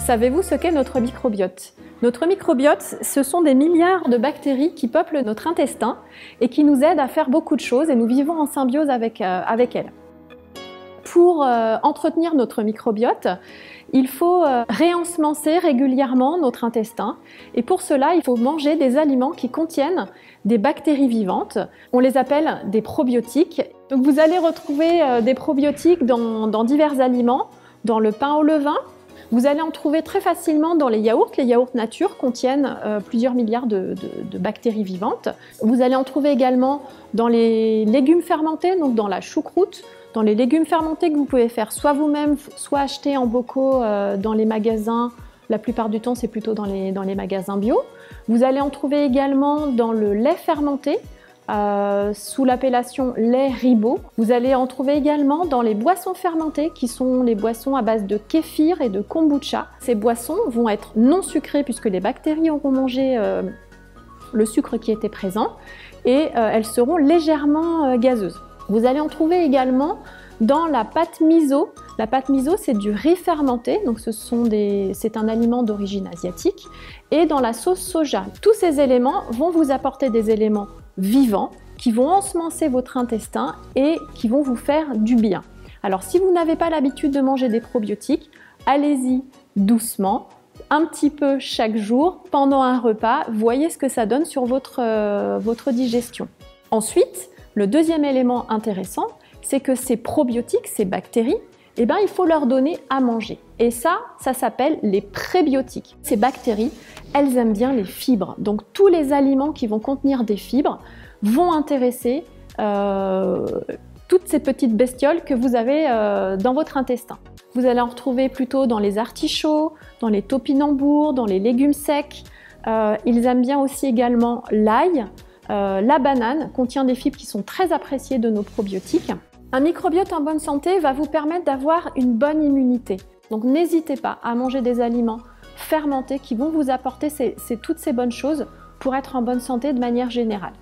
Savez-vous ce qu'est notre microbiote? Notre microbiote, ce sont des milliards de bactéries qui peuplent notre intestin et qui nous aident à faire beaucoup de choses et nous vivons en symbiose avec elles. Pour entretenir notre microbiote, il faut réensemencer régulièrement notre intestin et pour cela, il faut manger des aliments qui contiennent des bactéries vivantes. On les appelle des probiotiques. Donc vous allez retrouver des probiotiques dans divers aliments, dans le pain au levain. Vous allez en trouver très facilement dans les yaourts. Les yaourts nature contiennent plusieurs milliards de bactéries vivantes. Vous allez en trouver également dans les légumes fermentés, donc dans la choucroute, dans les légumes fermentés que vous pouvez faire soit vous-même, soit acheter en bocaux dans les magasins. La plupart du temps, c'est plutôt dans les magasins bio. Vous allez en trouver également dans le lait fermenté, sous l'appellation lait ribot. Vous allez en trouver également dans les boissons fermentées, qui sont les boissons à base de kéfir et de kombucha. Ces boissons vont être non sucrées puisque les bactéries auront mangé le sucre qui était présent et elles seront légèrement gazeuses. Vous allez en trouver également dans la pâte miso. La pâte miso, c'est du riz fermenté, donc c'est un aliment d'origine asiatique, et dans la sauce soja. Tous ces éléments vont vous apporter des éléments vivants qui vont ensemencer votre intestin et qui vont vous faire du bien. Alors si vous n'avez pas l'habitude de manger des probiotiques, allez-y doucement, un petit peu chaque jour, pendant un repas, voyez ce que ça donne sur votre digestion. Ensuite, le deuxième élément intéressant, c'est que ces probiotiques, ces bactéries, il faut leur donner à manger. Et ça s'appelle les prébiotiques. Ces bactéries, elles aiment bien les fibres. Donc tous les aliments qui vont contenir des fibres vont intéresser toutes ces petites bestioles que vous avez dans votre intestin. Vous allez en retrouver plutôt dans les artichauts, dans les topinambours, dans les légumes secs. Ils aiment bien aussi également l'ail. La banane contient des fibres qui sont très appréciées de nos probiotiques. Un microbiote en bonne santé va vous permettre d'avoir une bonne immunité. Donc n'hésitez pas à manger des aliments fermentés qui vont vous apporter toutes ces bonnes choses pour être en bonne santé de manière générale.